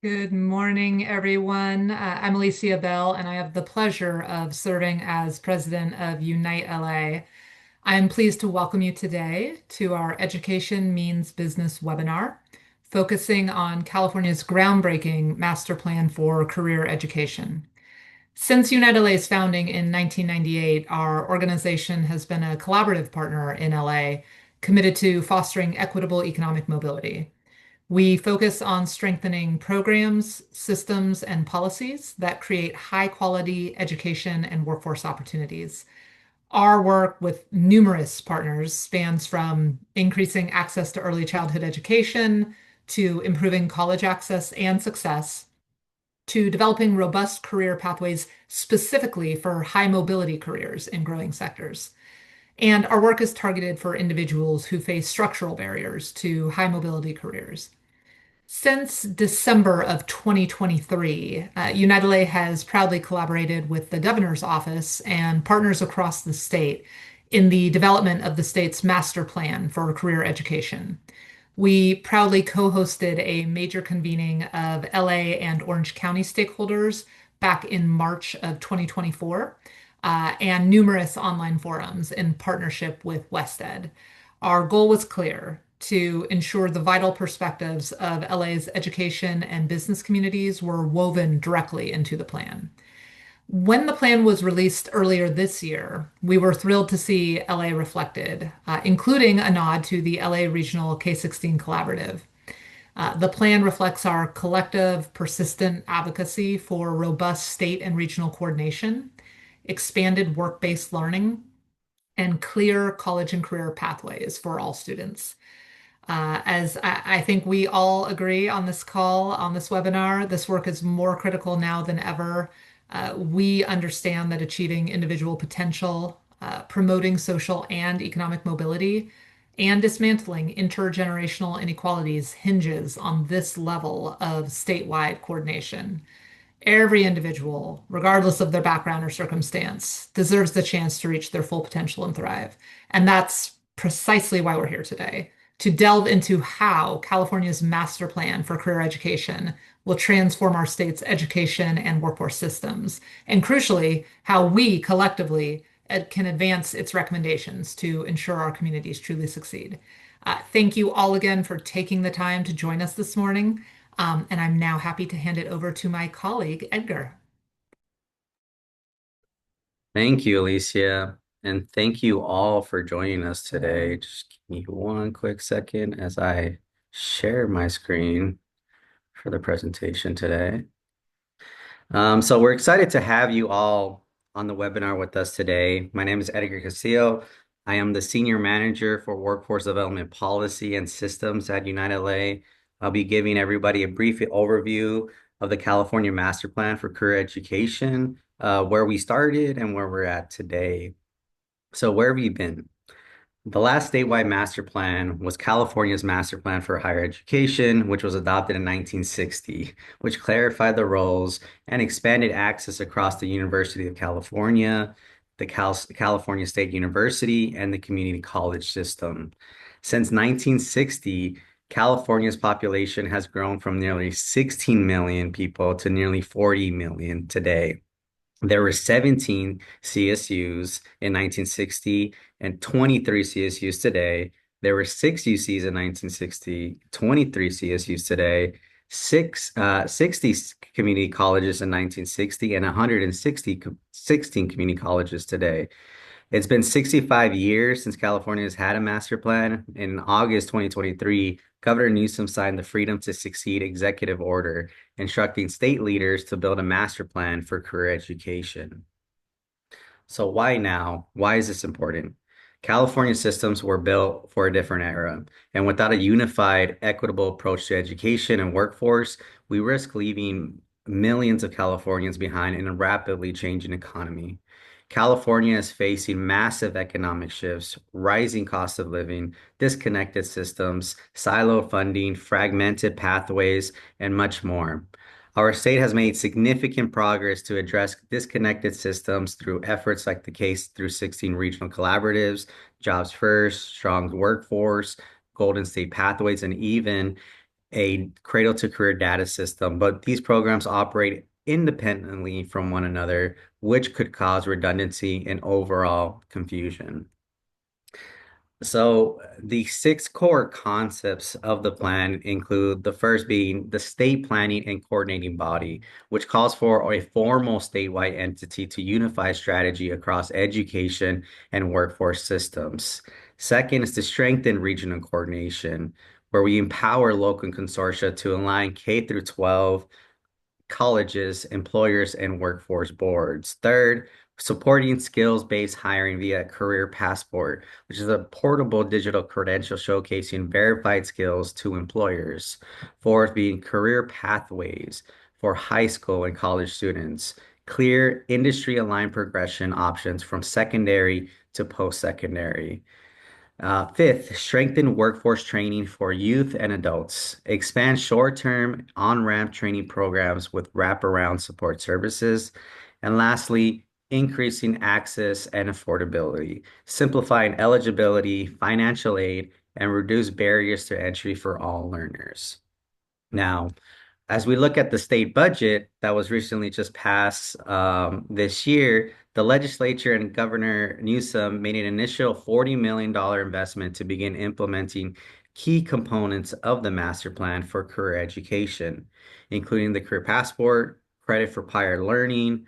Good morning, everyone. I'm Alicia Bell, and I have the pleasure of serving as president of Unite LA. I'm pleased to welcome you today to our Education Means Business webinar, focusing on California's groundbreaking master plan for career education. Since Unite LA's founding in 1998, our organization has been a collaborative partner in LA, committed to fostering equitable economic mobility. We focus on strengthening programs, systems, and policies that create high quality education and workforce opportunities. Our work with numerous partners spans from increasing access to early childhood education to improving college access and success to developing robust career pathways specifically for high mobility careers in growing sectors. And our work is targeted for individuals who face structural barriers to high mobility careers. Since December of 2023, United has proudly collaborated with the governor's office and partners across the state in the development of the state's master plan for career education. We proudly co-hosted a major convening of LA and Orange County stakeholders back in March of 2024, and numerous online forums in partnership with WestEd. Our goal was clear to ensure the vital perspectives of LA's education and business communities were woven directly into the plan. When the plan was released earlier this year, we were thrilled to see LA reflected, including a nod to the LA Regional K-16 Collaborative. The plan reflects our collective, persistent advocacy for robust state and regional coordination, expanded work-based learning, and clear college and career pathways for all students. As I think we all agree on this call, on this webinar, this work is more critical now than ever. We understand that achieving individual potential, promoting social and economic mobility, and dismantling intergenerational inequalities hinges on this level of statewide coordination. Every individual, regardless of their background or circumstance, deserves the chance to reach their full potential and thrive. And that's precisely why we're here today, to delve into how California's master plan for career education will transform our state's education and workforce systems, and crucially, how we collectively can advance its recommendations to ensure our communities truly succeed. Thank you all again for taking the time to join us this morning. And I'm now happy to hand it over to my colleague, Edgar. Thank you, Alicia. And thank you all for joining us today. Just give me one quick second as I share my screen for the presentation today. So we're excited to have you all on the webinar with us today. My name is Edgar Castillo. I am the Senior Manager for Workforce Development Policy and Systems at United LA. I'll be giving everybody a brief overview of the California Master Plan for Career Education, where we started and where we're at today. So where have you been? The last statewide master plan was California's Master Plan for Higher Education, which was adopted in 1960, which clarified the roles and expanded access across the University of California, the California State University, and the community college system. Since 1960, California's population has grown from nearly 16 million people to nearly 40 million today. There were 17 CSUs in 1960 and 23 CSUs today. There were 6 UCs in 1960, 23 CSUs today, 60 community colleges in 1960, and 16 community colleges today. It's been 65 years since California has had a master plan. In August 2023, Governor Newsom signed the Freedom to Succeed executive order, instructing state leaders to build a master plan for career education. So why now? Why is this important? California systems were built for a different era, and without a unified, equitable approach to education and workforce, we risk leaving millions of Californians behind in a rapidly changing economy. California is facing massive economic shifts, rising cost of living, disconnected systems, siloed funding, fragmented pathways, and much more. Our state has made significant progress to address disconnected systems through efforts like the Case through 16 regional collaboratives, Jobs First, Strong Workforce, Golden State Pathways, and even a cradle to career data system, but these programs operate independently from one another, which could cause redundancy and overall confusion. So the six core concepts of the plan include the first being the state planning and coordinating body, which calls for a formal statewide entity to unify strategy across education and workforce systems. Second is to strengthen regional coordination, where we empower local consortia to align K through 12 colleges, employers, and workforce boards. Third, supporting skills-based hiring via Career Passport, which is a portable digital credential showcasing verified skills to employers. Fourth, being career pathways for high school and college students. Clear industry-aligned progression options from secondary to post-secondary. Fifth, strengthen workforce training for youth and adults. Expand short-term on-ramp training programs with wraparound support services. And lastly, increasing access and affordability, simplifying eligibility, financial aid, and reduce barriers to entry for all learners. Now, as we look at the state budget that was recently just passed this year, the legislature and Governor Newsom made an initial $40 million investment to begin implementing key components of the master plan for career education, including the career passport, credit for prior learning,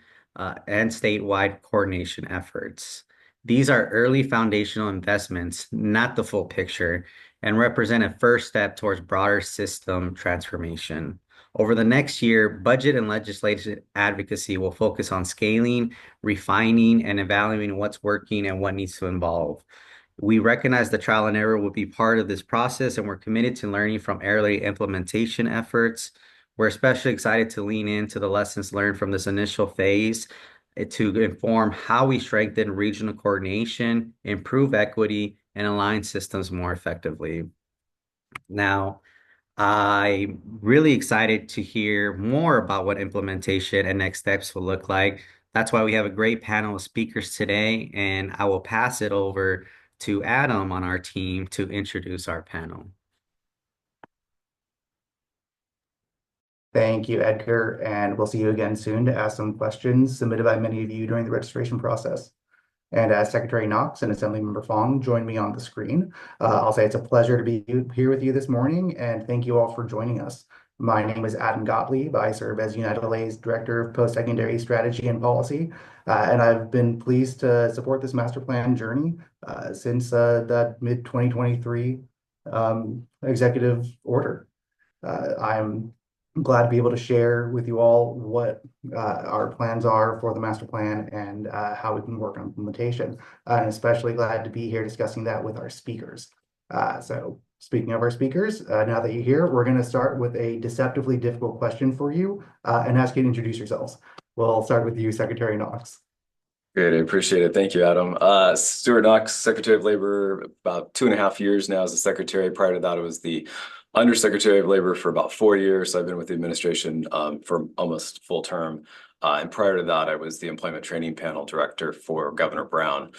and statewide coordination efforts. These are early foundational investments, not the full picture, and represent a first step towards broader system transformation. Over the next year, budget and legislative advocacy will focus on scaling, refining, and evaluating what's working and what needs to evolve. We recognize the trial and error will be part of this process, and we're committed to learning from early implementation efforts. We're especially excited to lean into the lessons learned from this initial phase to inform how we strengthen regional coordination, improve equity, and align systems more effectively. Now, I'm really excited to hear more about what implementation and next steps will look like. That's why we have a great panel of speakers today, and I will pass it over to Adam on our team to introduce our panel. Thank you, Edgar, and we'll see you again soon to ask some questions submitted by many of you during the registration process. And as Secretary Knox and Assemblymember Fong join me on the screen, I'll say it's a pleasure to be here with you this morning, and thank you all for joining us. My name is Adam Gottlieb. I serve as United LA's Director of Post-Secondary Strategy and Policy, and I've been pleased to support this master plan journey since that mid-2023 executive order. I'm glad to be able to share with you all what our plans are for the master plan and how we can work on implementation. And especially glad to be here discussing that with our speakers. So speaking of our speakers, now that you're here, we're going to start with a deceptively difficult question for you and ask you to introduce yourselves. We'll start with you, Secretary Knox. Great, I appreciate it. Thank you, Adam. Stewart Knox, Secretary of Labor, about 2.5 years now as a secretary. Prior to that, I was the Undersecretary of Labor for about 4 years. So I've been with the administration for almost full term. And prior to that, I was the Employment Training Panel Director for Governor Brown.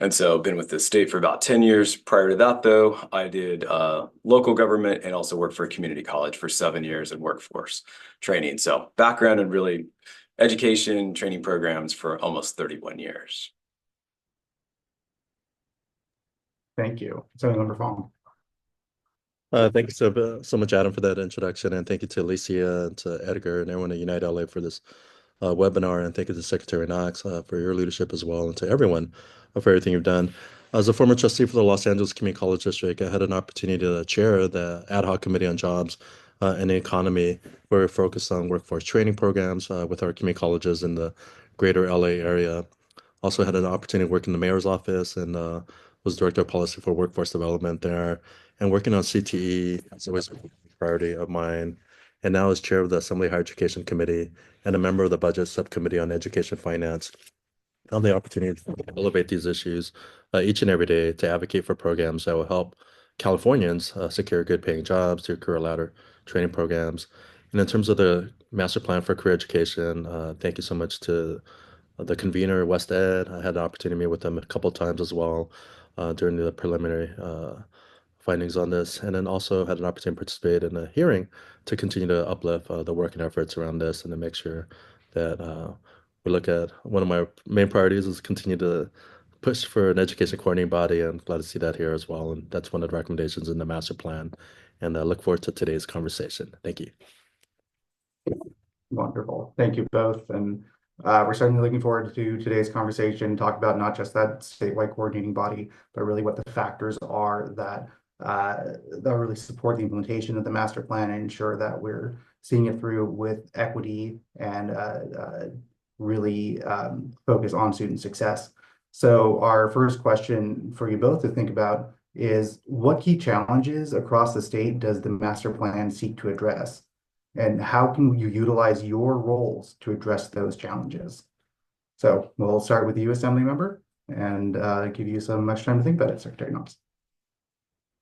And so been with the state for about 10 years. Prior to that, though, I did local government and also worked for a community college for 7 years in workforce training. So background in really education training programs for almost 31 years. Thank you. Assemblymember Fong. Thank you so much, Adam, for that introduction, and thank you to Alicia and to Edgar and everyone at Unite LA for this webinar, and thank you to Secretary Knox for your leadership as well, and to everyone for everything you've done. As a former trustee for the Los Angeles Community College District, I had an opportunity to chair the Ad Hoc Committee on Jobs and the Economy, where we focused on workforce training programs with our community colleges in the greater LA area. Also had an opportunity to work in the mayor's office and was director of policy for workforce development there, and working on CTE is always a priority of mine. And now as chair of the Assembly Higher Education Committee and a member of the Budget Subcommittee on Education Finance, I have the opportunity to elevate these issues each and every day to advocate for programs that will help Californians secure good paying jobs through career ladder training programs. And in terms of the master plan for career education, thank you so much to the convener, West Ed. I had the opportunity to meet with them a couple of times as well during the preliminary findings on this, and then also had an opportunity to participate in a hearing to continue to uplift the work and efforts around this and to make sure that we look at one of my main priorities is continue to push for an education coordinating body, and glad to see that here as well. And that's one of the recommendations in the master plan. And I look forward to today's conversation. Thank you. Wonderful. Thank you both. And we're certainly looking forward to today's conversation, talk about not just that statewide coordinating body, but really what the factors are that really support the implementation of the master plan and ensure that we're seeing it through with equity and really focus on student success. So our first question for you both to think about is, what key challenges across the state does the master plan seek to address? And how can you utilize your roles to address those challenges? So we'll start with you, Assembly Member, and give you some much time to think about it, Secretary Knox.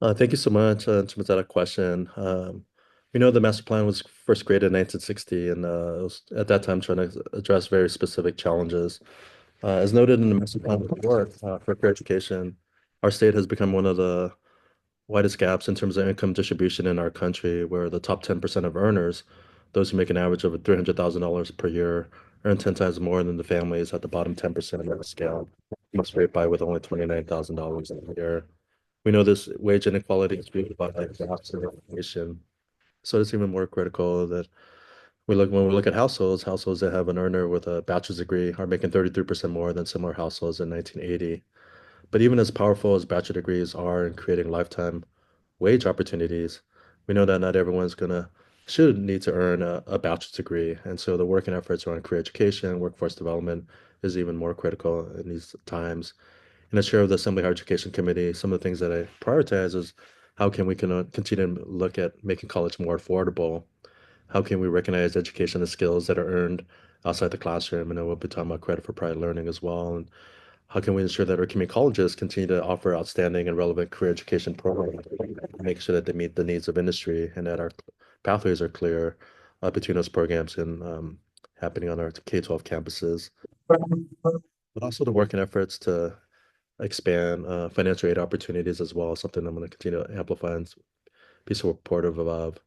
Thank you so much in terms of that question. We know the master plan was first created in 1960, and it was at that time trying to address very specific challenges. As noted in the master plan report for fair education, our state has become one of the widest gaps in terms of income distribution in our country, where the top 10% of earners, those who make an average of $300,000 per year, earn 10 times more than the families at the bottom 10% of the scale, must scrape by with only $29,000 a year. We know this wage inequality is fueled by gaps in education. So it's even more critical that when we look at households that have an earner with a bachelor's degree are making 33% more than similar households in 1980. But even as powerful as bachelor degrees are in creating lifetime wage opportunities, we know that not everyone's should need to earn a bachelor's degree. And so the work and efforts around career education, workforce development is even more critical in these times. And as chair of the Assembly Higher Education Committee, some of the things that I prioritize is how can we continue to look at making college more affordable? How can we recognize education and skills that are earned outside the classroom? And then we'll be talking about credit for prior learning as well. And how can we ensure that our community colleges continue to offer outstanding and relevant career education programs, make sure that they meet the needs of industry and that our pathways are clear between those programs and happening on our K-12 campuses, but also the work and efforts to expand financial aid opportunities as well, something I'm going to continue to amplify and be supportive of.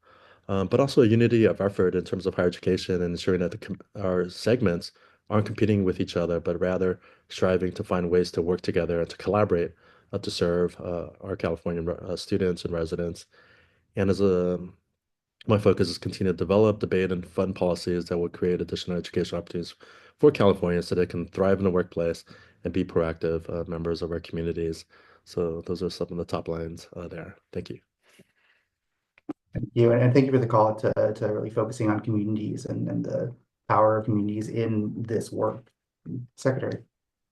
But also a unity of effort in terms of higher education and ensuring that our segments aren't competing with each other, but rather striving to find ways to work together and to collaborate to serve our California students and residents. And my focus is continue to develop, debate, and fund policies that will create additional education opportunities for Californians so they can thrive in the workplace and be proactive members of our communities. So those are some of the top lines there. Thank you. Thank you, and thank you for the call to really focusing on communities and the power of communities in this work. Secretary.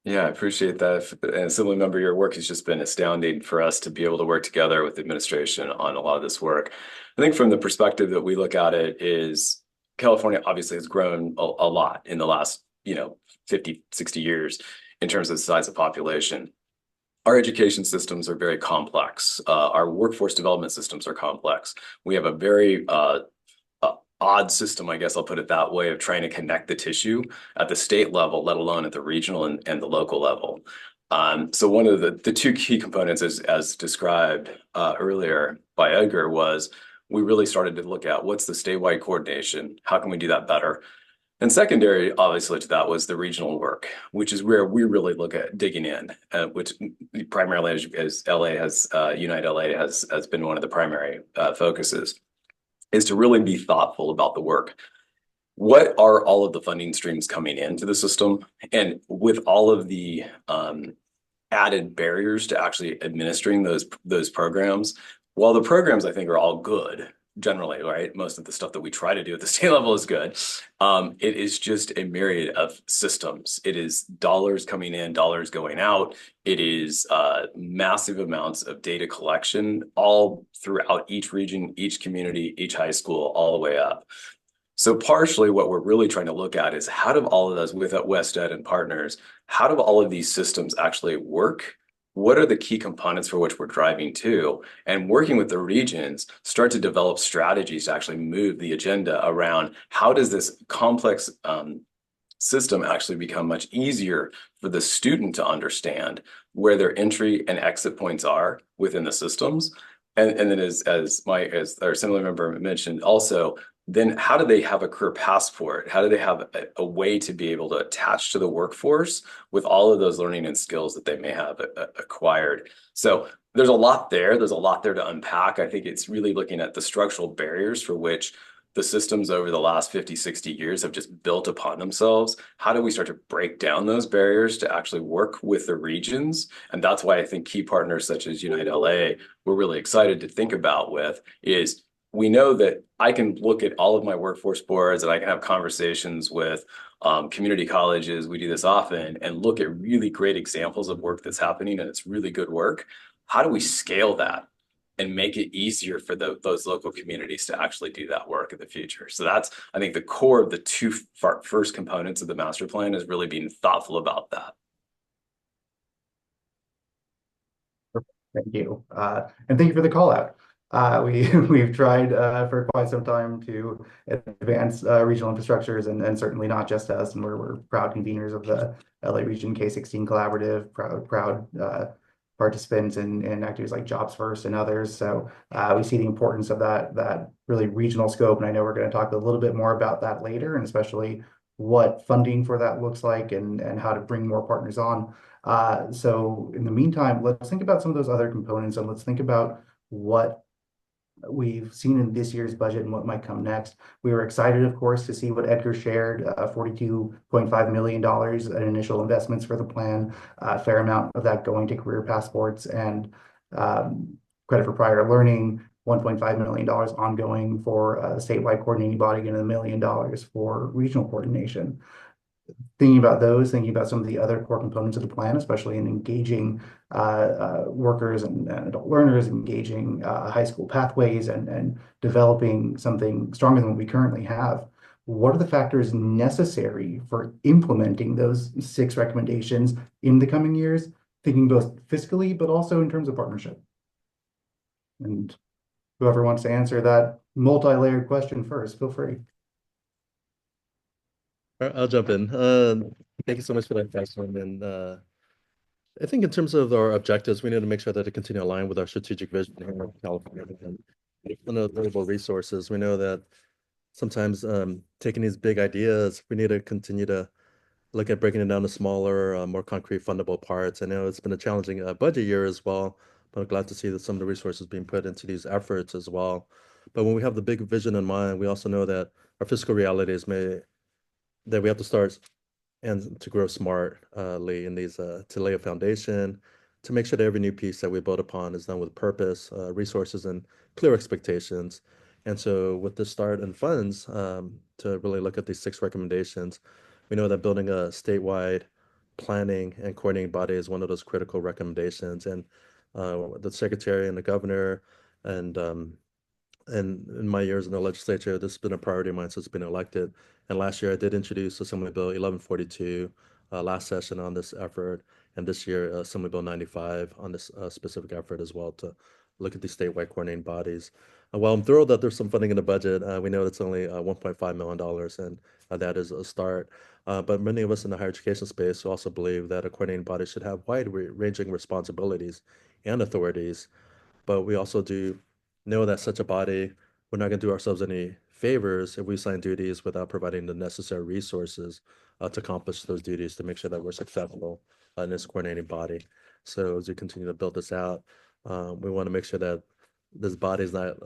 Yeah, I appreciate that. And Assembly Member, your work has just been astounding for us to be able to work together with the administration on a lot of this work. I think from the perspective that we look at it is California obviously has grown a lot in the last, 50, 60 years in terms of the size of population. Our education systems are very complex. Our workforce development systems are complex. We have a very odd system, I guess I'll put it that way, of trying to connect the tissue at the state level, let alone at the regional and the local level. So one of the two key components, as described earlier by Edgar, was we really started to look at what's the statewide coordination, how can we do that better? And secondary, obviously, to that was the regional work, which is where we really look at digging in, which primarily, as LA has, Unite LA has been one of the primary focuses, is to really be thoughtful about the work. What are all of the funding streams coming into the system? And with all of the added barriers to actually administering those programs, while the programs I think are all good, generally, right? Most of the stuff that we try to do at the state level is good. It is just a myriad of systems. It is dollars coming in, dollars going out. It is massive amounts of data collection all throughout each region, each community, each high school, all the way up. So partially what we're really trying to look at is how do all of those with West Ed and partners, how do all of these systems actually work? What are the key components for which we're driving to? And working with the regions, start to develop strategies to actually move the agenda around how does this complex system actually become much easier for the student to understand where their entry and exit points are within the systems, And then as our Assemblymember mentioned also, then how do they have a career passport? How do they have a way to be able to attach to the workforce with all of those learning and skills that they may have acquired? So there's a lot there. There's a lot there to unpack. I think it's really looking at the structural barriers for which the systems over the last 50, 60 years have just built upon themselves. How do we start to break down those barriers to actually work with the regions? And that's why I think key partners such as Unite LA, we're really excited to think about with is we know that I can look at all of my workforce boards and I can have conversations with community colleges. We do this often and look at really great examples of work that's happening and it's really good work. How do we scale that and make it easier for those local communities to actually do that work in the future? So that's, I think, the core of the two first components of the master plan is really being thoughtful about that. Thank you. And thank you for the call out. We've tried for quite some time to advance regional infrastructures and certainly not just us. And we're proud conveners of the LA Region K16 Collaborative, proud participants in activities like Jobs First and others. So we see the importance of that really regional scope. And I know we're going to talk a little bit more about that later, and especially what funding for that looks like and how to bring more partners on. So in the meantime, let's think about some of those other components and let's think about what we've seen in this year's budget and what might come next. We were excited, of course, to see what Edgar shared, $42.5 million in initial investments for the plan, a fair amount of that going to career passports and credit for prior learning, $1.5 million ongoing for a statewide coordinating body, and $1 million for regional coordination. Thinking about those, thinking about some of the other core components of the plan, especially in engaging workers and adult learners, engaging high school pathways and developing something stronger than what we currently have. What are the factors necessary for implementing those 6 recommendations in the coming years, thinking both fiscally, but also in terms of partnership? And whoever wants to answer that multi-layered question first, feel free. I'll jump in. Thank you so much for that question. And I think in terms of our objectives, we need to make sure that they continue to align with our strategic vision here in California and available resources. We know that sometimes taking these big ideas, we need to continue to look at breaking it down to smaller, more concrete, fundable parts. I know it's been a challenging budget year as well, but I'm glad to see that some of the resources being put into these efforts as well. But when we have the big vision in mind, we also know that our fiscal realities that we have to start and to grow smartly in these to lay a foundation to make sure that every new piece that we build upon is done with purpose, resources, and clear expectations. And so with the start and funds to really look at these 6 recommendations, we know that building a statewide planning and coordinating body is one of those critical recommendations. And the secretary and the governor and in my years in the legislature, this has been a priority of mine since being elected. And last year, I did introduce Assembly Bill 1142 last session on this effort, and this year, Assembly Bill 95 on this specific effort as well to look at these statewide coordinating bodies. While I'm thrilled that there's some funding in the budget, we know it's only $1.5 million, and that is a start. But many of us in the higher education space also believe that a coordinating body should have wide-ranging responsibilities and authorities. But we also do know that such a body, we're not going to do ourselves any favors if we assign duties without providing the necessary resources to accomplish those duties to make sure that we're successful in this coordinating body. So as we continue to build this out, we want to make sure that this body is not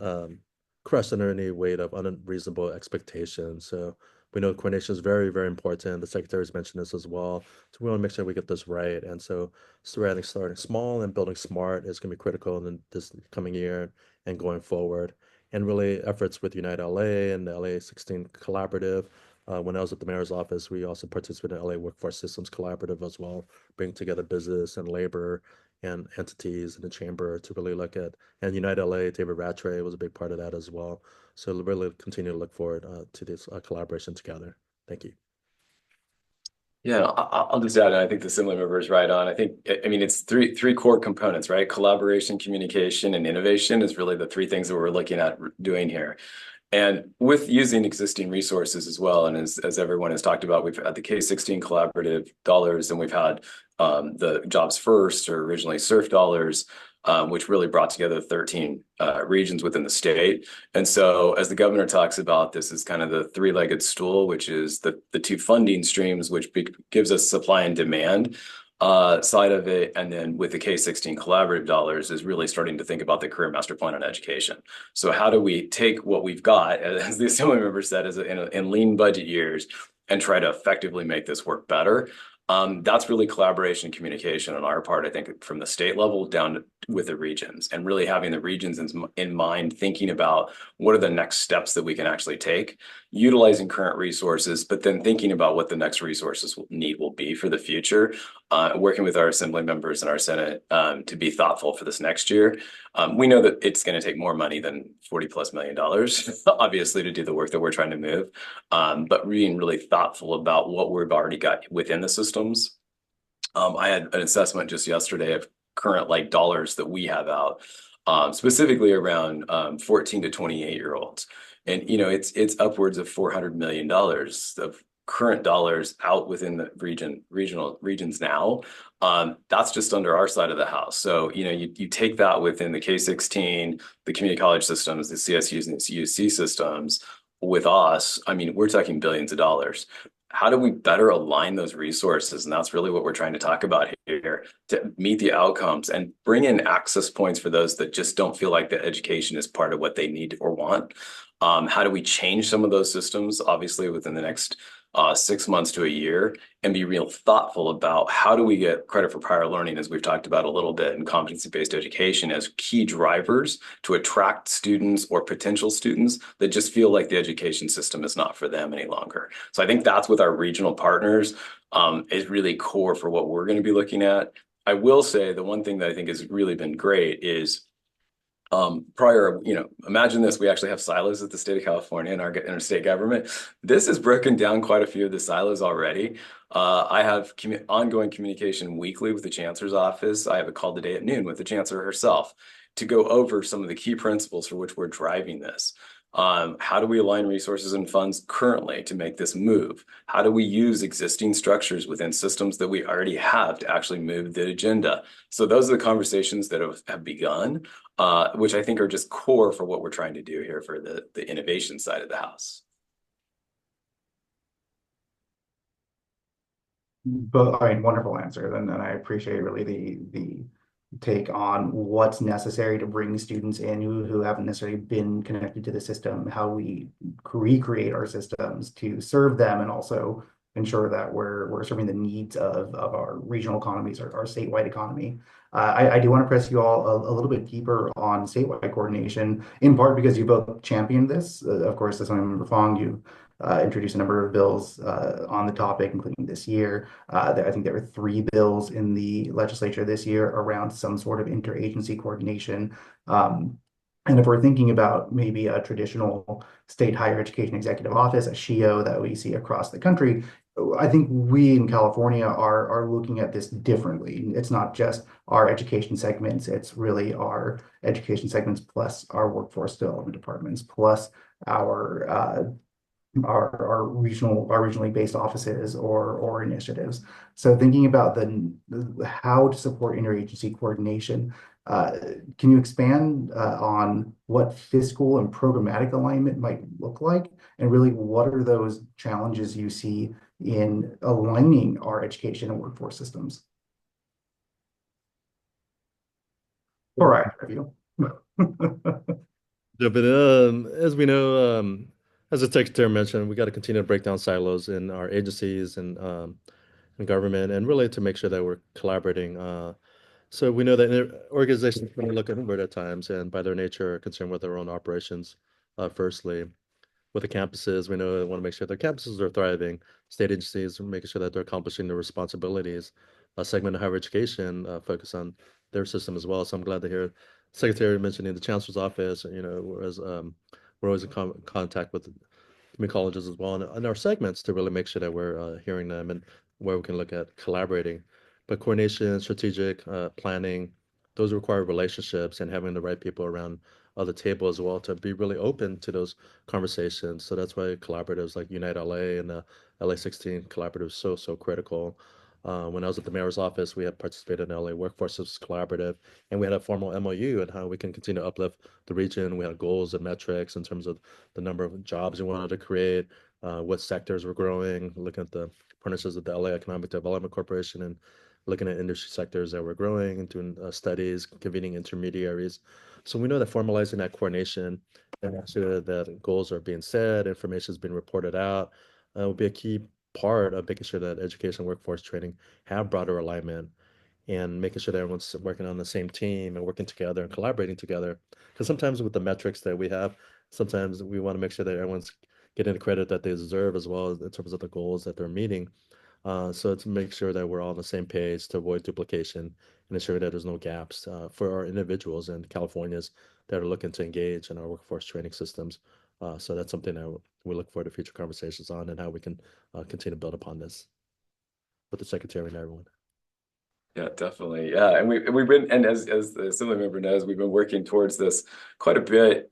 crushed under any weight of unreasonable expectations. So we know coordination is very, very important. The secretary's mentioned this as well. So we want to make sure we get this right. And so starting small and building smart is going to be critical in this coming year and going forward. And really efforts with Unite LA and the LA 16 Collaborative. When I was at the mayor's office, we also participated in LA Workforce Systems Collaborative as well, bringing together business and labor and entities in the chamber to really look at, and Unite LA, David Rattray was a big part of that as well. So really continue to look forward to this collaboration together. Thank you. Yeah, I'll just add, and I think the Assemblymember is right on. I mean, it's three core components, right? Collaboration, communication, and innovation is really the 3 things that we're looking at doing here. And with using existing resources as well, and as everyone has talked about, we've had the K16 collaborative dollars, and we've had the Jobs First, or originally SURF dollars. which really brought together 13 regions within the state. And so as the governor talks about, this is kind of the three-legged stool, which is the two funding streams, which gives us supply and demand side of it. And then with the K-16 collaborative dollars is really starting to think about the career master plan on education. So how do we take what we've got, as the assembly member said, in lean budget years, and try to effectively make this work better? That's really collaboration and communication on our part, I think, from the state level down with the regions, and really having the regions in mind, thinking about what are the next steps that we can actually take, utilizing current resources, but then thinking about what the next resources will be for the future, working with our assembly members and our Senate to be thoughtful for this next year. We know that it's going to take more money than $40+ million, obviously, to do the work that we're trying to move, but being really thoughtful about what we've already got within the systems. I had an assessment just yesterday of current dollars that we have out, specifically around 14 to 28-year-olds. And, it's upwards of $400 million of current dollars out within the regions now. That's just under our side of the house. So, you take that within the K-16, the community college systems, the CSUs and the CUC systems with us. I mean, we're talking billions of dollars. How do we better align those resources? And that's really what we're trying to talk about here, to meet the outcomes and bring in access points for those that just don't feel like the education is part of what they need or want. How do we change some of those systems, obviously, within the next 6 months to a year, and be real thoughtful about how do we get credit for prior learning, as we've talked about a little bit, and competency-based education as key drivers to attract students or potential students that just feel like the education system is not for them any longer. So I think that's with our regional partners is really core for what we're going to be looking at. I will say the one thing that I think has really been great is imagine this, we actually have silos at the state of California in our state government. This has broken down quite a few of the silos already. I have ongoing communication weekly with the chancellor's office. I have a call today at noon with the chancellor herself to go over some of the key principles for which we're driving this. How do we align resources and funds currently to make this move? How do we use existing structures within systems that we already have to actually move the agenda? So those are the conversations that have begun, which I think are just core for what we're trying to do here for the innovation side of the house. But I mean, wonderful answer. And I appreciate really the take on what's necessary to bring students in who haven't necessarily been connected to the system, how we recreate our systems to serve them, and also ensure that we're serving the needs of our regional economies, our statewide economy. I do want to press you all a little bit deeper on statewide coordination, in part because you both championed this. Of course, as Member Fong, you introduced a number of bills on the topic, including this year. I think there were 3 bills in the legislature this year around some sort of interagency coordination. And if we're thinking about maybe a traditional state higher education executive office, a SHEO that we see across the country, I think we in California are looking at this differently. It's not just our education segments, it's really our education segments plus our workforce development departments, plus our regionally based offices or initiatives. So thinking about how to support interagency coordination, can you expand on what fiscal and programmatic alignment might look like, and really what are those challenges you see in aligning our education and workforce systems? All right, review. Yeah, but as we know, as the Secretary mentioned, we got to continue to break down silos in our agencies and government, and really to make sure that we're collaborating. So we know that organizations can look inward at times, and by their nature are concerned with their own operations. Firstly, with the campuses, we know they want to make sure their campuses are thriving. State agencies are making sure that they're accomplishing their responsibilities. A segment of higher education focus on their system as well. So I'm glad to hear Secretary mentioning the Chancellor's office. Whereas we're always in contact with community colleges as well, and our segments to really make sure that we're hearing them and where we can look at collaborating. But coordination, strategic planning, those require relationships and having the right people around the table as well to be really open to those conversations. So that's why collaboratives like Unite LA and the LA 16 collaborative is so critical. When I was at the mayor's office, we had participated in LA Workforces Collaborative, and we had a formal MOU and how we can continue to uplift the region. We had goals and metrics in terms of the number of jobs we wanted to create, what sectors were growing, looking at the partnerships with the LA Economic Development Corporation and looking at industry sectors that were growing and doing studies, convening intermediaries. So we know that formalizing that coordination and make sure that goals are being set, information is being reported out, will be a key part of making sure that education workforce training have broader alignment and making sure that everyone's working on the same team and working together and collaborating together. Because sometimes with the metrics that we have, sometimes we want to make sure that everyone's getting the credit that they deserve as well as in terms of the goals that they're meeting. So to make sure that we're all on the same page to avoid duplication and ensure that there's no gaps for our individuals and Californians that are looking to engage in our workforce training systems. So that's something that we look forward to future conversations on and how we can continue to build upon this with the secretary and everyone. Yeah, definitely. Yeah, and we've been, and as the Assembly member knows, we've been working towards this quite a bit,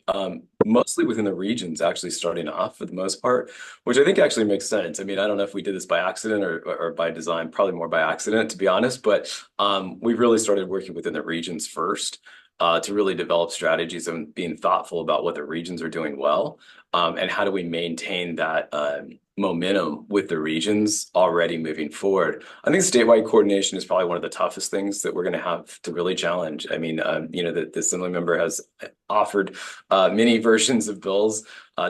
mostly within the regions, actually starting off for the most part, which I think actually makes sense. I mean, I don't know if we did this by accident or by design, probably more by accident, to be honest. But we've really started working within the regions first to really develop strategies and being thoughtful about what the regions are doing well, and how do we maintain that momentum with the regions already moving forward. I think statewide coordination is probably one of the toughest things that we're going to have to really challenge. I mean, the Assembly member has offered many versions of bills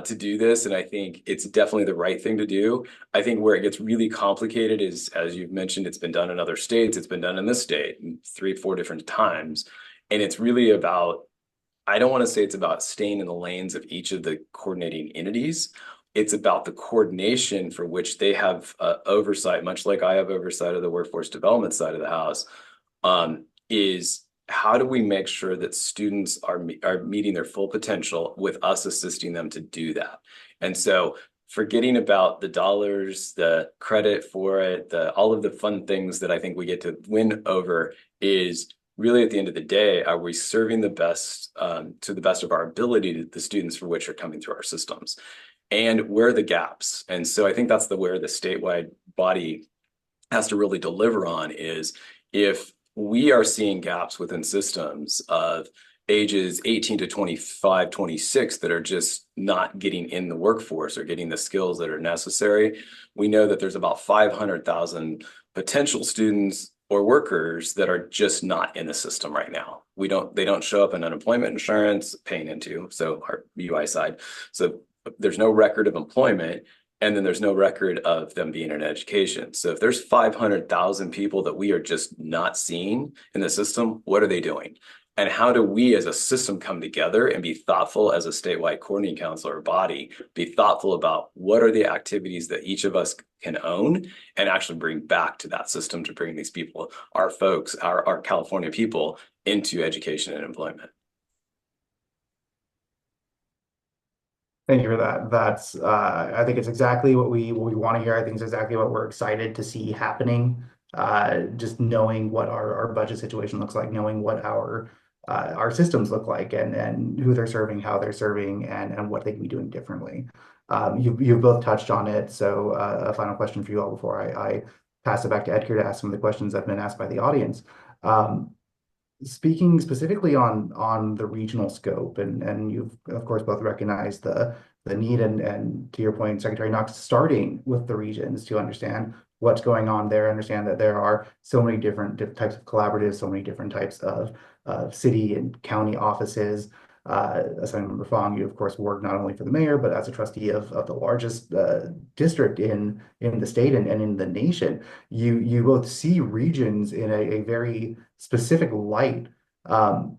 to do this, and I think it's definitely the right thing to do. I think where it gets really complicated is, as you've mentioned, it's been done in other states, it's been done in this state 3-4 different times, and it's really about, I don't want to say it's about staying in the lanes of each of the coordinating entities. It's about the coordination for which they have oversight, much like I have oversight of the workforce development side of the house, is how do we make sure that students are meeting their full potential with us assisting them to do that? And so forgetting about the dollars, the credit for it, all of the fun things that I think we get to win over is really at the end of the day, are we serving the best to the best of our ability to the students for which are coming through our systems? And where are the gaps? And so I think that's where the statewide body has to really deliver on is if we are seeing gaps within systems of ages 18 to 25, 26 that are just not getting in the workforce or getting the skills that are necessary. We know that there's about 500,000 potential students or workers that are just not in the system right now. They don't show up in unemployment insurance paying into, so our UI side. So there's no record of employment, and then there's no record of them being in education. So if there's 500,000 people that we are just not seeing in the system, what are they doing? And how do we as a system come together and be thoughtful as a statewide coordinating council or body, be thoughtful about what are the activities that each of us can own and actually bring back to that system to bring these people, our folks, our California people into education and employment. Thank you for that. That's I think it's exactly what we want to hear. I think it's exactly what we're excited to see happening. Just knowing what our budget situation looks like, knowing what our systems look like, and who they're serving, how they're serving, and what they can be doing differently. You've both touched on it. So a final question for you all before I pass it back to Edgar to ask some of the questions that have been asked by the audience. Speaking specifically on the regional scope, and you've of course both recognized the need and to your point, Secretary Knox, starting with the regions to understand what's going on there, understand that there are so many different types of collaboratives, so many different types of city and county offices. Assemblymember Fong, you of course work not only for the mayor, but as a trustee of the largest district in the state and in the nation. You both see regions in a very specific light. And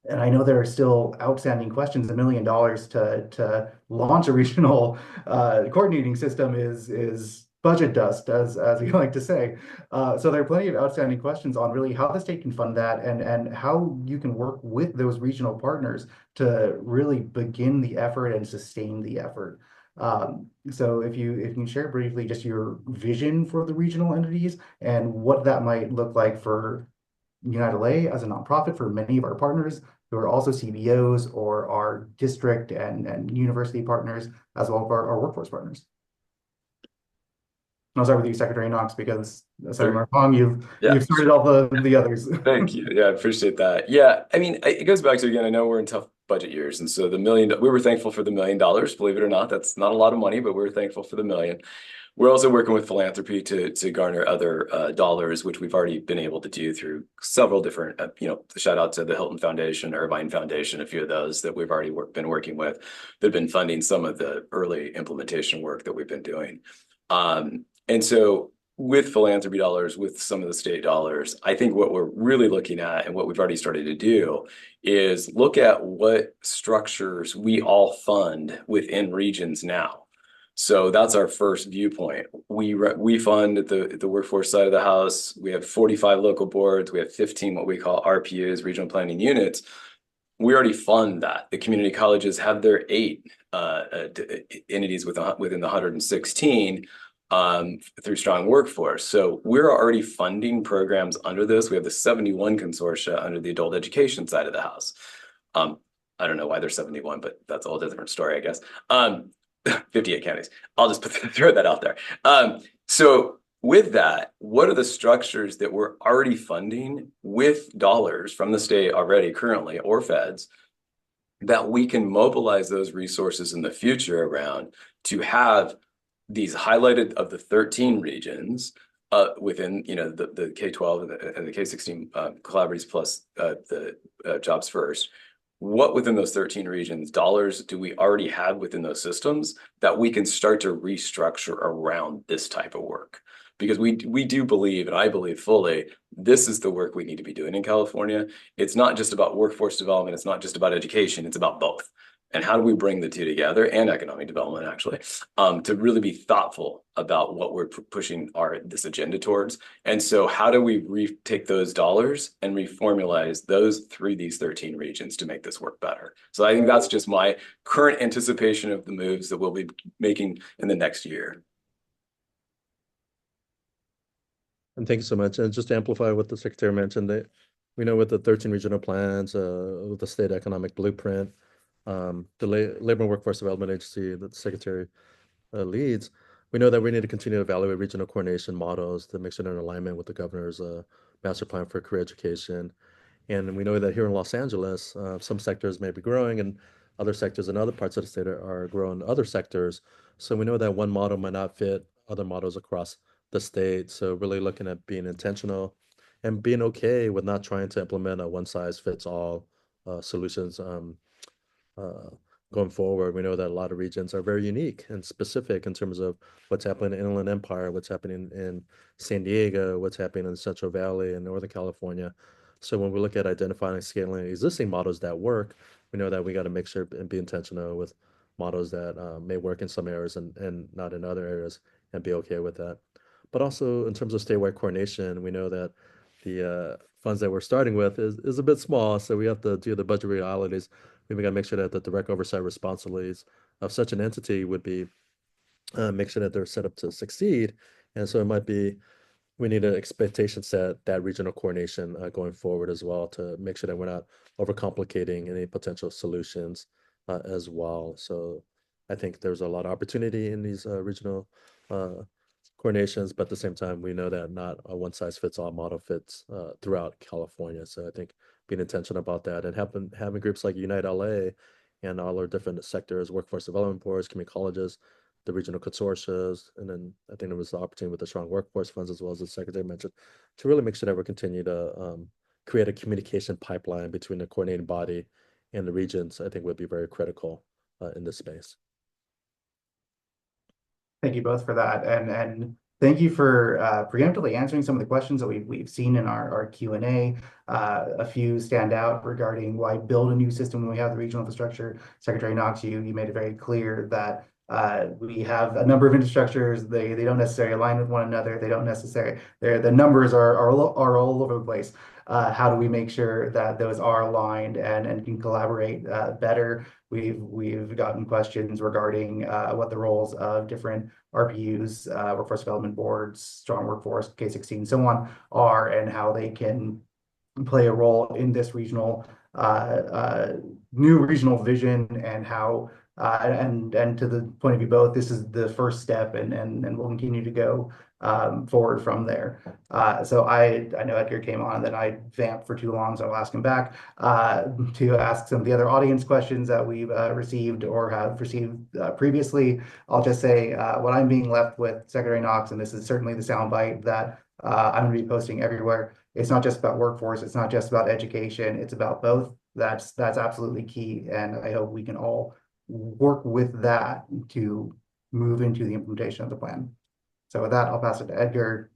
I know there are still outstanding questions. $1 million to launch a regional coordinating system is budget dust, as we like to say. So there are plenty of outstanding questions on really how the state can fund that and how you can work with those regional partners to really begin the effort and sustain the effort. So if you can share briefly just your vision for the regional entities and what that might look like for Unite LA as a nonprofit, for many of our partners who are also CBOs or our district and university partners, as well as our workforce partners. I'll start with you, Secretary Knox, because Sure. Assemblymember Fong, Yeah. you've started all the others. Thank you. Yeah, I appreciate that. Yeah, I mean, it goes back to, again, I know we're in tough budget years, and so we were thankful for the $1 million, believe it or not. That's not a lot of money, but we're thankful for the million. We're also working with philanthropy to garner other dollars, which we've already been able to do through several different, shout out to the Hilton Foundation, Irvine Foundation, a few of those that we've already been working with that have been funding some of the early implementation work that we've been doing. And so with philanthropy dollars, with some of the state dollars, I think what we're really looking at and what we've already started to do is look at what structures we all fund within regions now. So that's our first viewpoint. We fund at the workforce side of the house. We have 45 local boards. We have 15 what we call RPUs, regional planning units. We already fund that. The community colleges have their 8 entities within the 116 through Strong Workforce. So we're already funding programs under this. We have the 71 consortia under the adult education side of the house. I don't know why there's 71, but that's a whole different story, I guess. 58 counties. I'll just throw that out there. So with that, what are the structures that we're already funding with dollars from the state already currently or feds that we can mobilize those resources in the future around to have these highlighted of the 13 regions within the K-12 and the K-16 collaboratives plus the Jobs First. What within those 13 regions dollars do we already have within those systems that we can start to restructure around this type of work? Because we do believe, and I believe fully, this is the work we need to be doing in California. It's not just about workforce development. It's not just about education. It's about both. And how do we bring the two together, and economic development, actually, to really be thoughtful about what we're pushing this agenda towards? And so how do we take those dollars and reformulate those through these 13 regions to make this work better? So I think that's just my current anticipation of the moves that we'll be making in the next year. And thank you so much. And just to amplify what the Secretary mentioned, that we know with the 13 regional plans, with the state economic blueprint, the Labor and Workforce Development Agency that the Secretary leads, we know that we need to continue to evaluate regional coordination models to make sure they're in alignment with the governor's master plan for career education. And we know that here in Los Angeles, some sectors may be growing and other sectors in other parts of the state are growing other sectors. So we know that one model might not fit other models across the state. So really looking at being intentional and being okay with not trying to implement a one size fits all solutions going forward. We know that a lot of regions are very unique and specific in terms of what's happening in Inland Empire, what's happening in San Diego, what's happening in the Central Valley and Northern California. So when we look at identifying and scaling existing models that work, we know that we got to make sure and be intentional with models that may work in some areas and not in other areas, and be okay with that. But also in terms of statewide coordination, we know that the funds that we're starting with is a bit small, so we have to do the budget realities. We got to make sure that the direct oversight responsibilities of such an entity would be make sure that they're set up to succeed. And so it might be we need an expectation set that regional coordination going forward as well, to make sure that we're not overcomplicating any potential solutions as well. So I think there's a lot of opportunity in these regional coordinations, but at the same time, we know that not a one size fits all model fits throughout California. So I think being intentional about that and having groups like Unite LA and all our different sectors, workforce development boards, community colleges, the regional consortia, and then I think there was the opportunity with the strong workforce funds, as well as the Secretary mentioned, to really make sure that we continue to create a communication pipeline between the coordinating body and the regions. I think would be very critical in this space. Thank you both for that, and thank you for preemptively answering some of the questions that we've seen in our Q&A. A few stand out regarding why build a new system when we have the regional infrastructure. Secretary Knox, you made it very clear that we have a number of infrastructures. They don't necessarily align with one another. They don't necessarily, the numbers are all over the place. How do we make sure that those are aligned and can collaborate better? We've gotten questions regarding what the roles of different RPUs, workforce development boards, strong workforce, K-16, so on, are, and how they can play a role in this regional new regional vision, and how And to the point of you both, this is the first step, and we'll continue to go forward from there. So I know Edgar came on, and then I vamped for too long, so I'll ask him back to ask some of the other audience questions that we've received or have received previously. I'll just say what I'm being left with, Secretary Knox, and this is certainly the soundbite that I'm going to be posting everywhere. It's not just about workforce. It's not just about education. It's about both. That's absolutely key, and I hope we can all work with that to move into the implementation of the plan. So with that, I'll pass it to Edgar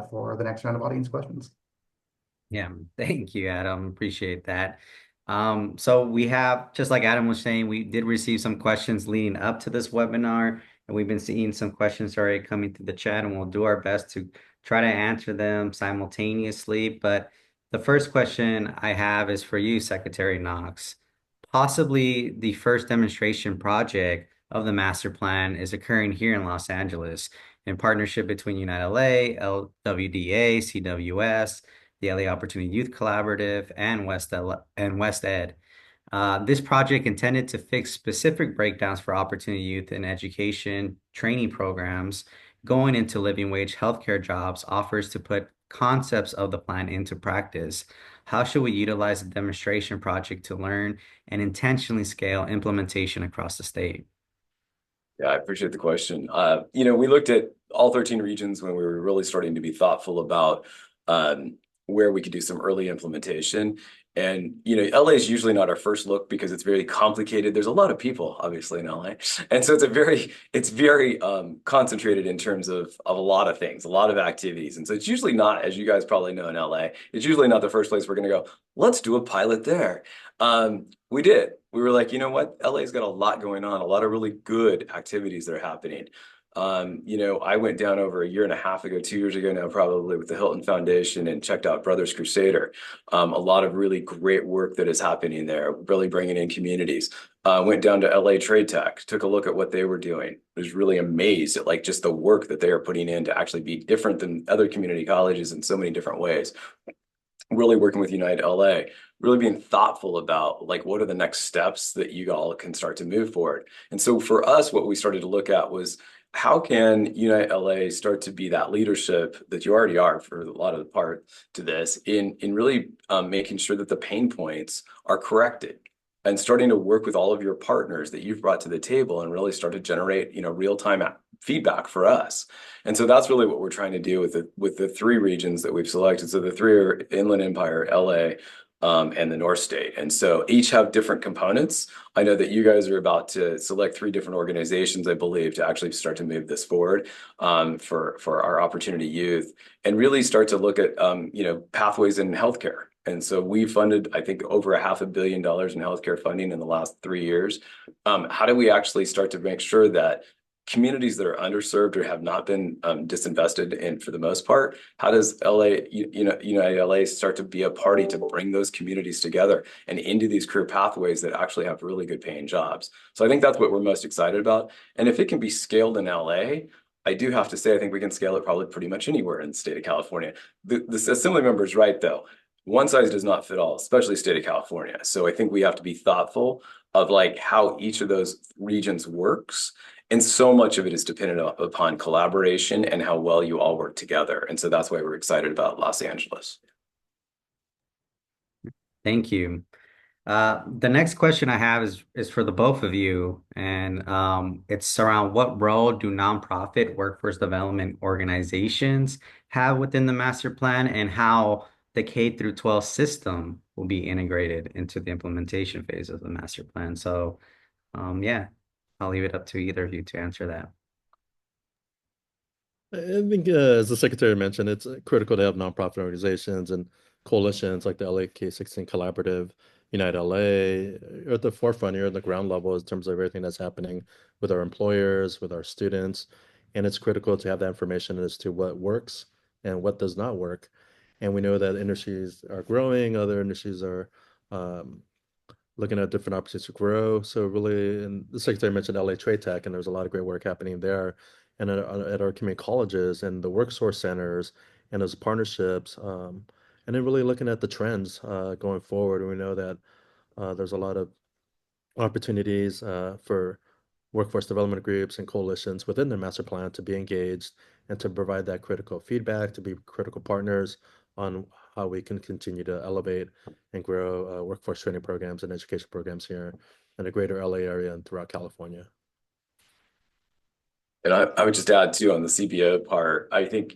for the next round of audience questions. Yeah, thank you, Adam. Appreciate that. So we have, just like Adam was saying, we did receive some questions leading up to this webinar, and we've been seeing some questions already coming through the chat, and we'll do our best to try to answer them simultaneously. But the first question I have is for you, Secretary Knox. Possibly the first demonstration project of the master plan is occurring here in Los Angeles in partnership between Unite LA, LWDA, CWS, the LA Opportunity Youth Collaborative, and West Ed. This project intended to fix specific breakdowns for opportunity youth in education training programs going into living wage healthcare jobs offers to put concepts of the plan into practice. How should we utilize the demonstration project to learn and intentionally scale implementation across the state? Yeah, I appreciate the question. We looked at all 13 regions when we were really starting to be thoughtful about where we could do some early implementation. And, LA is usually not our first look because it's very complicated. There's a lot of people, obviously, in LA. And so it's very concentrated in terms of a lot of things, a lot of activities. And so it's usually not, as you guys probably know in LA, it's usually not the first place we're going to go, let's do a pilot there. We did. We were like, you know what? LA's got a lot going on, a lot of really good activities that are happening. I went down over a year and a half ago, 2 years ago now, probably with the Hilton Foundation and checked out Brothers Crusader. A lot of really great work that is happening there, really bringing in communities. Went down to LA Trade Tech, took a look at what they were doing. Was really amazed at like just the work that they are putting in to actually be different than other community colleges in so many different ways. Really working with Unite LA, really being thoughtful about like what are the next steps that you all can start to move forward. And so for us, what we started to look at was how can Unite LA start to be that leadership that you already are for a lot of the part to this in really making sure that the pain points are corrected and starting to work with all of your partners that you've brought to the table and really start to generate, real-time feedback for us. And so that's really what we're trying to do with the three regions that we've selected. So the three are Inland Empire, LA, and the North State. And so each have different components. I know that you guys are about to select 3 different organizations, I believe, to actually start to move this forward for our opportunity youth and really start to look at, pathways in healthcare. And so we funded, I think, over $500 million in healthcare funding in the last 3 years. How do we actually start to make sure that communities that are underserved or have not been disinvested in for the most part, how does United LA start to be a party to bring those communities together and into these career pathways that actually have really good paying jobs? So I think that's what we're most excited about. And if it can be scaled in LA, I do have to say, I think we can scale it probably pretty much anywhere in the state of California. The assembly member is right, though. One size does not fit all, especially state of California. So I think we have to be thoughtful of like how each of those regions works. And so much of it is dependent upon collaboration and how well you all work together. And so that's why we're excited about Los Angeles. Thank you. The next question I have is for the both of you, and it's around what role do nonprofit workforce development organizations have within the master plan, and how the K through 12 system will be integrated into the implementation phase of the master plan. So, yeah, I'll leave it up to either of you to answer that. I think, as the secretary mentioned, it's critical to have nonprofit organizations and coalitions like the LA K16 Collaborative, Unite LA, are at the forefront here at the ground level in terms of everything that's happening with our employers, with our students. And it's critical to have that information as to what works and what does not work. And we know that industries are growing, other industries are looking at different opportunities to grow. So really, and the secretary mentioned LA Trade Tech, and there's a lot of great work happening there. And at our community colleges and the workforce centers and those partnerships, and then really looking at the trends going forward. We know that there's a lot of opportunities for workforce development groups and coalitions within their master plan to be engaged and to provide that critical feedback, to be critical partners on how we can continue to elevate and grow workforce training programs and education programs here in the greater LA area and throughout California. And I would just add too on the CBO part. I think,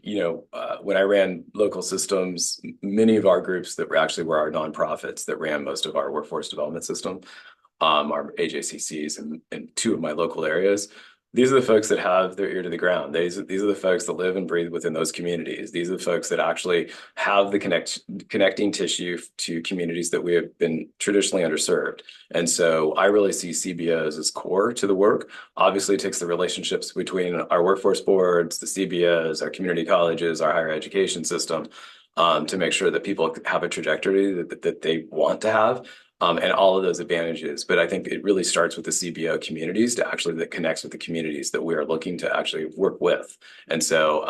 when I ran local systems, many of our groups that were our nonprofits that ran most of our workforce development system, our AJCCs in two of my local areas. These are the folks that have their ear to the ground. These are the folks that live and breathe within those communities. These are the folks that actually have the connecting tissue to communities that we have been traditionally underserved. And so I really see CBOs as core to the work. Obviously, it takes the relationships between our workforce boards, the CBOs, our community colleges, our higher education system, to make sure that people have a trajectory that they want to have. And all of those advantages. But I think it really starts with the CBO communities that connects with the communities that we are looking to actually work with. And so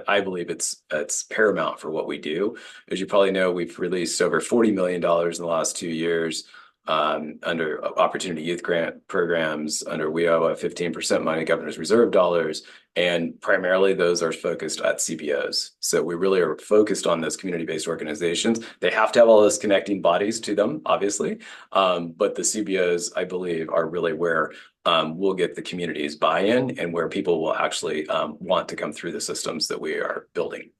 I believe it's paramount for what we do. As you probably know, we've released over $40 million in the last 2 years under Opportunity Youth Grant programs, under WIOA 15% money, Governor's Reserve dollars, and primarily those are focused at CBOs. So we really are focused on those community-based organizations. They have to have all those connecting bodies to them, obviously, but the CBOs, I believe, are really where we'll get the community's buy-in and where people will actually want to come through the systems that we are building.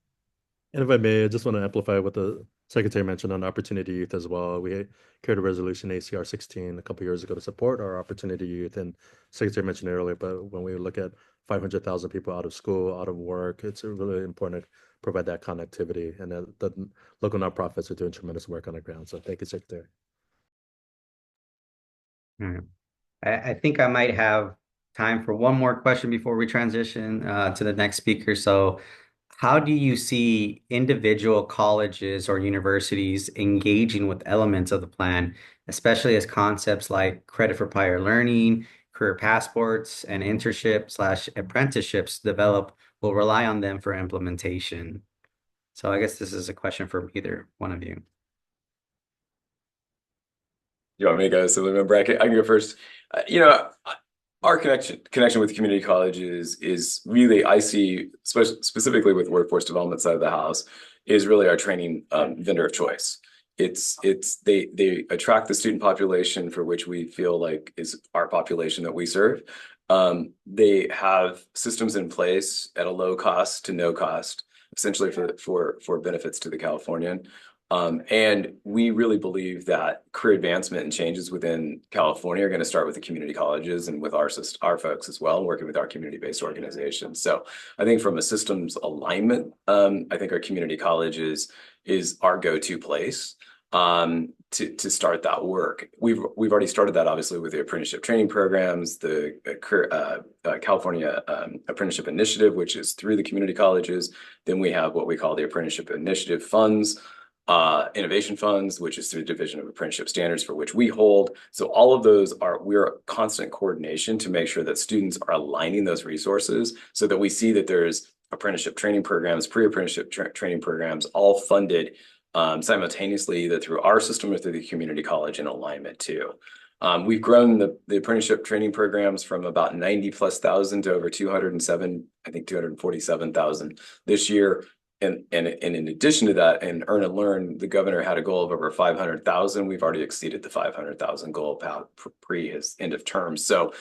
And if I may, I just want to amplify what the Secretary mentioned on Opportunity Youth as well. We carried a resolution ACR 16 a couple of years ago to support our Opportunity Youth, and Secretary mentioned it earlier, but when we look at 500,000 people out of school, out of work, it's really important to provide that connectivity, and the local nonprofits are doing tremendous work on the ground. So thank you, Secretary. I think I might have time for one more question before we transition to the next speaker. So how do you see individual colleges or universities engaging with elements of the plan, especially as concepts like credit for prior learning, career passports, and internship/apprenticeships develop will rely on them for implementation? So I guess this is a question for either one of you. You want me to go? So remember, I can go first. Our connection with community colleges is really, I see, specifically with workforce development side of the house, is really our training vendor of choice. They attract the student population for which we feel like is our population that we serve. They have systems in place at a low cost to no cost, essentially for benefits to the Californian. And we really believe that career advancement and changes within California are going to start with the community colleges and with our folks as well, working with our community-based organizations. So I think from a systems alignment, I think our community colleges is our go-to place to start that work. We've already started that obviously with the apprenticeship training programs, the California Apprenticeship Initiative, which is through the community colleges. Then we have what we call the Apprenticeship Initiative funds. Innovation funds, which is through the Division of Apprenticeship Standards, for which we hold. So all of those we're constant coordination to make sure that students are aligning those resources so that we see that there's apprenticeship training programs, pre-apprenticeship training programs, all funded simultaneously, either through our system or through the community college in alignment too. We've grown the apprenticeship training programs from about 90,000+ to over 247,000 this year. And in addition to that, in Earn and Learn, the governor had a goal of over 500,000. We've already exceeded the 500,000 goal pre his end of term. So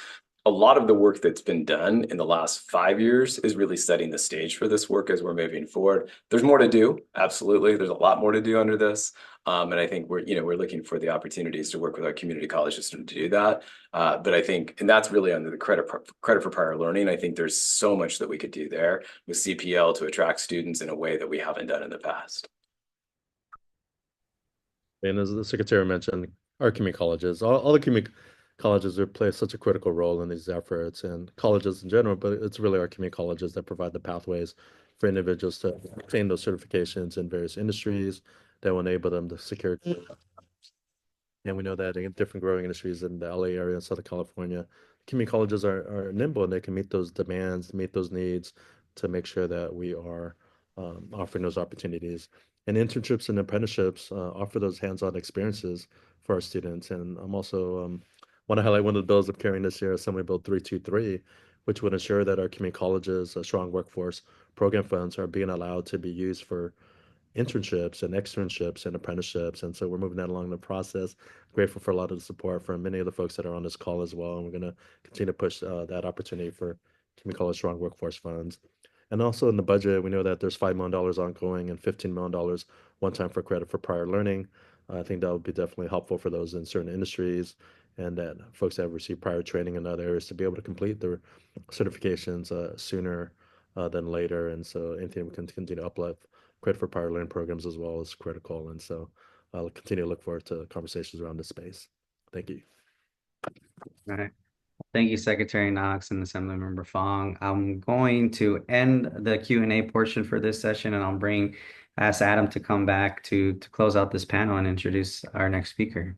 a lot of the work that's been done in the last 5 years is really setting the stage for this work as we're moving forward. There's more to do. Absolutely. There's a lot more to do under this. And I think we're looking for the opportunities to work with our community college system to do that. But I think, and that's really under the credit for prior learning. I think there's so much that we could do there with CPL to attract students in a way that we haven't done in the past. And as the Secretary mentioned, our community colleges, all the community colleges play such a critical role in these efforts, and colleges in general, but it's really our community colleges that provide the pathways for individuals to obtain those certifications in various industries that will enable them to secure. And we know that in different growing industries in the LA area and Southern California, community colleges are nimble and they can meet those demands, meet those needs to make sure that we are offering those opportunities. And internships and apprenticeships offer those hands-on experiences for our students. And I'm also want to highlight one of the bills I'm carrying this year, Assembly Bill 323, which would ensure that our community colleges' strong workforce program funds are being allowed to be used for internships and externships and apprenticeships. And so we're moving that along the process. Grateful for a lot of the support from many of the folks that are on this call as well. And we're going to continue to push that opportunity for community college strong workforce funds. And also in the budget, we know that there's $5 million ongoing and $15 million one time for credit for prior learning. I think that would be definitely helpful for those in certain industries and that folks that have received prior training in other areas to be able to complete their certifications sooner than later. And so anything we can continue to uplift credit for prior learning programs as well is critical. And so I'll continue to look forward to conversations around this space. Thank you. All right. Thank you, Secretary Knox and Assemblymember Fong. I'm going to end the Q&A portion for this session, and ask Adam to come back to close out this panel and introduce our next speaker.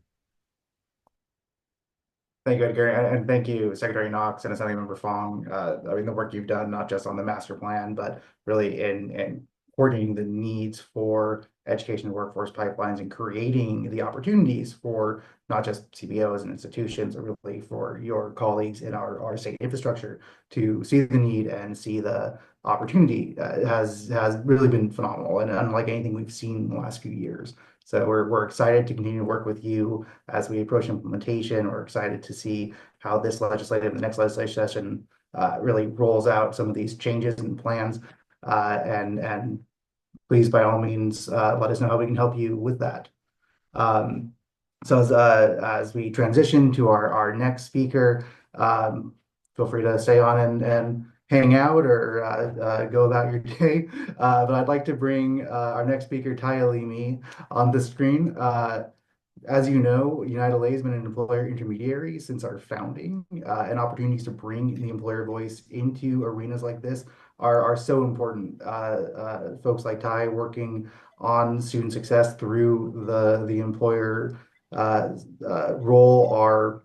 Thank you, Edgar, and thank you, Secretary Knox and Assemblymember Fong. I mean, the work you've done, not just on the master plan, but really in coordinating the needs for education and workforce pipelines and creating the opportunities for not just CBOs and institutions, but really for your colleagues in our state infrastructure to see the need and see the opportunity has really been phenomenal and unlike anything we've seen in the last few years. So we're excited to continue to work with you as we approach implementation. We're excited to see how this the next legislative session really rolls out some of these changes and plans. And please, by all means, let us know how we can help you with that. So as we transition to our next speaker, feel free to stay on and hang out or go about your day. But I'd like to bring our next speaker, Tai Alimi, on the screen. As you know, United LA has been an employer intermediary since our founding, and opportunities to bring the employer voice into arenas like this are so important. Folks like Tai working on student success through the employer role are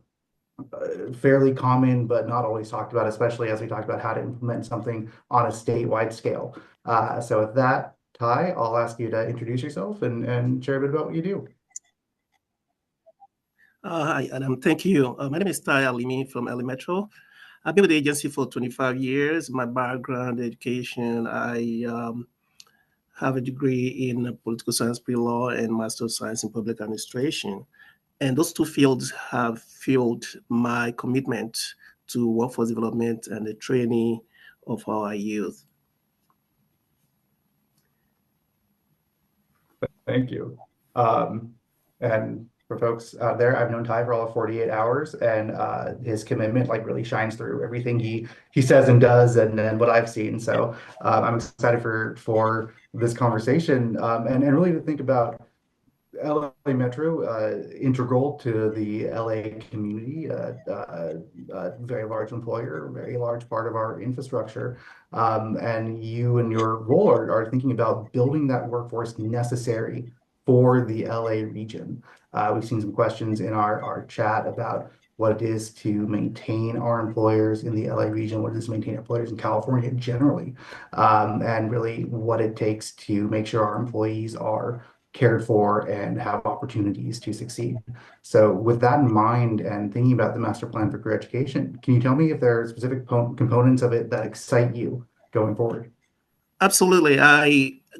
fairly common, but not always talked about, especially as we talked about how to implement something on a statewide scale. So with that, Tai, I'll ask you to introduce yourself and share a bit about what you do. Hi, Adam. Thank you. My name is Tai Alimi from LA Metro. I've been with the agency for 25 years. My background, education, I have a degree in political science pre-law and Master of Science in Public Administration. And those two fields have fueled my commitment to workforce development and the training of our youth. Thank you. And for folks out there, I've known Tai for all of 48 hours, and his commitment like really shines through everything he says and does, and what I've seen. So I'm excited for this conversation and really to think about LA Metro, integral to the LA community, very large employer, very large part of our infrastructure. And you and your role are thinking about building that workforce necessary for the LA region. We've seen some questions in our chat about what it is to maintain our employers in the LA region, what it is to maintain employers in California generally, and really what it takes to make sure our employees are cared for and have opportunities to succeed. So with that in mind and thinking about the master plan for career education, can you tell me if there are specific components of it that excite you going forward? Absolutely.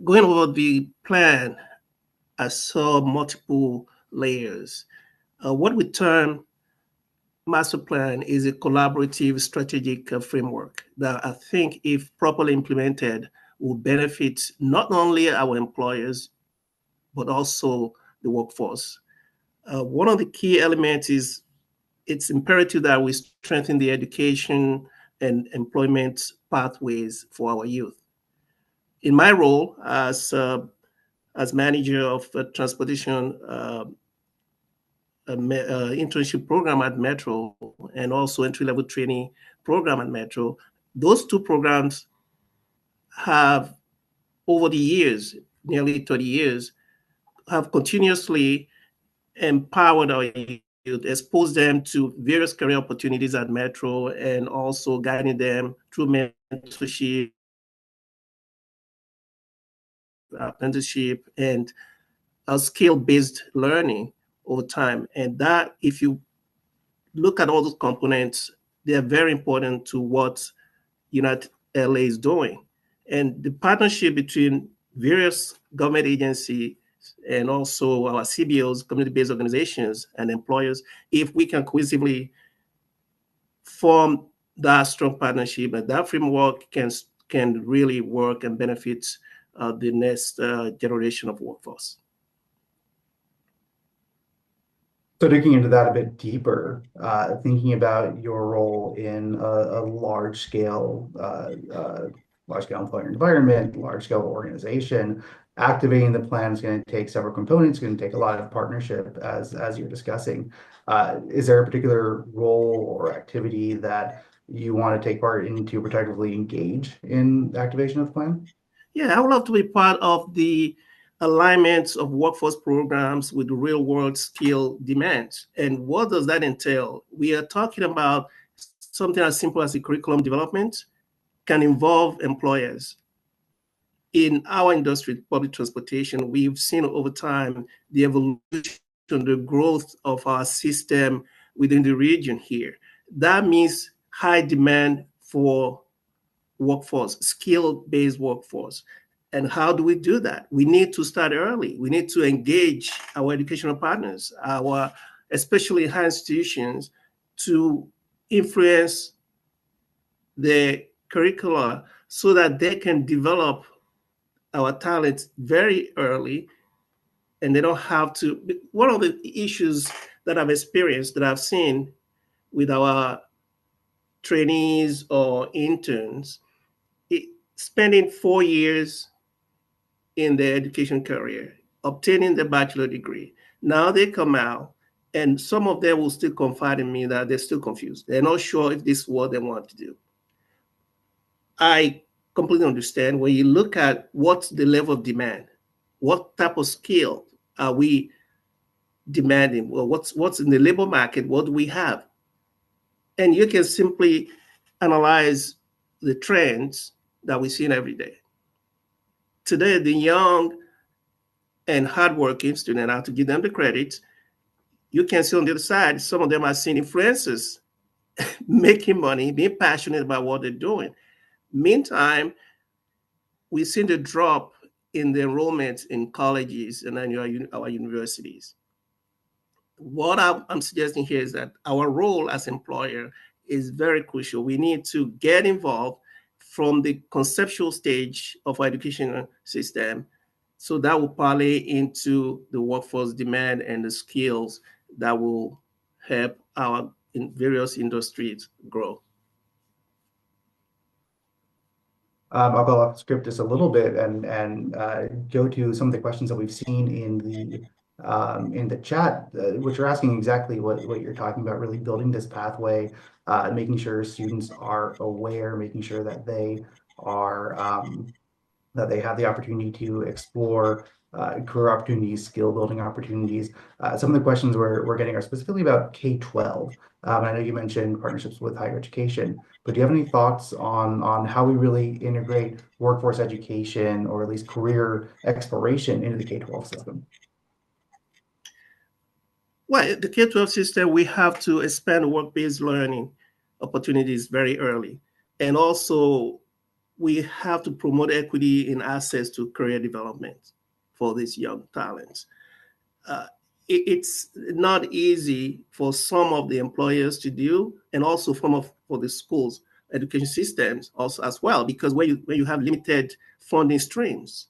Going over the plan, I saw multiple layers. What we term master plan is a collaborative strategic framework that I think, if properly implemented, will benefit not only our employers, but also the workforce. One of the key elements is it's imperative that we strengthen the education and employment pathways for our youth. In my role as manager of a transportation internship program at Metro and also entry-level training program at Metro, those two programs have, over the years, nearly 30 years, have continuously empowered our youth, exposed them to various career opportunities at Metro, and also guiding them through mentorship, apprenticeship, and skill-based learning over time. And that, if you look at all those components, they are very important to what United LA is doing. And the partnership between various government agencies and also our CBOs, community-based organizations, and employers, if we can cohesively form that strong partnership, and that framework can really work and benefit the next generation of workforce. So digging into that a bit deeper, thinking about your role in a large-scale employer environment, large-scale organization, activating the plan is going to take several components, going to take a lot of partnership, as you're discussing. Is there a particular role or activity that you want to take part in to protectively engage in the activation of the plan? Yeah, I would love to be part of the alignment of workforce programs with real world skill demands. And what does that entail? We are talking about something as simple as the curriculum development can involve employers. In our industry, public transportation, we've seen over time the evolution, the growth of our system within the region here. That means high demand for workforce, skill-based workforce. And how do we do that? We need to start early. We need to engage our educational partners, especially high institutions, to influence the curricula so that they can develop our talents very early, and they don't have to. One of the issues that I've experienced, that I've seen with our trainees or interns, spending 4 years in their education career, obtaining the bachelor degree. Now they come out, and some of them will still confide in me that they're still confused. They're not sure if this is what they want to do. I completely understand. When you look at what's the level of demand, what type of skill are we demanding? Well, what's in the labor market? What do we have? And you can simply analyze the trends that we see every day. Today, the young and hardworking student, I have to give them the credit. You can see on the other side, some of them are seeing influencers making money, being passionate about what they're doing. Meantime, we've seen the drop in the enrollment in colleges and our universities. What I'm suggesting here is that our role as employer is very crucial. We need to get involved from the conceptual stage of our education system, so that will parlay into the workforce demand and the skills that will help our various industries grow. I'll go off script just a little bit and go to some of the questions that we've seen in the chat, which are asking exactly what you're talking about, really building this pathway, making sure students are aware, making sure that they are that they have the opportunity to explore career opportunities, skill building opportunities. Some of the questions we're getting are specifically about K-12. I know you mentioned partnerships with higher education, but do you have any thoughts on how we really integrate workforce education, or at least career exploration, into the K-12 system? Well, the K-12 system, we have to expand work-based learning opportunities very early. And also, we have to promote equity in access to career development for these young talents. It's not easy for some of the employers to do, and also for the schools, education systems also as well, because when you have limited funding streams.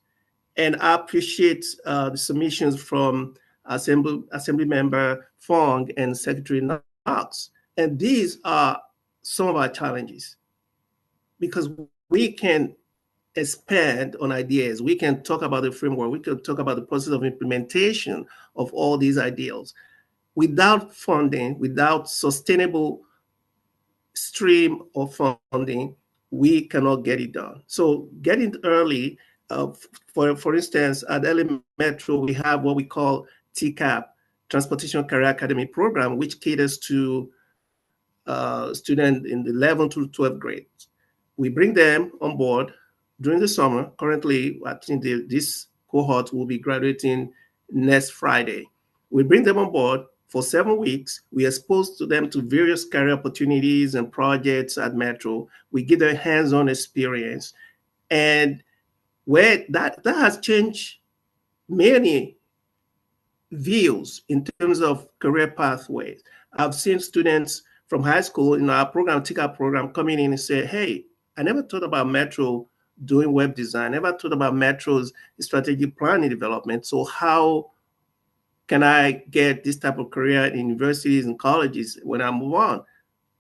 And I appreciate the submissions from Assemblymember Fong and Secretary Knox. And these are some of our challenges, because we can expand on ideas. We can talk about the framework. We can talk about the process of implementation of all these ideals. Without funding, without sustainable stream of funding, we cannot get it done. So getting early, for instance, at LA Metro, we have what we call TCAP, Transportation Career Academy program, which caters to students in the 11th to 12th grades. We bring them on board during the summer. Currently, I think this cohort will be graduating next Friday. We bring them on board For 7 weeks, we expose to them to various career opportunities and projects at Metro. We give them hands-on experience. And where that has changed many views in terms of career pathways. I've seen students from high school in our program, TICA program, coming in and say, hey, I never thought about Metro doing web design, never thought about Metro's strategic planning development. So how can I get this type of career in universities and colleges when I move on?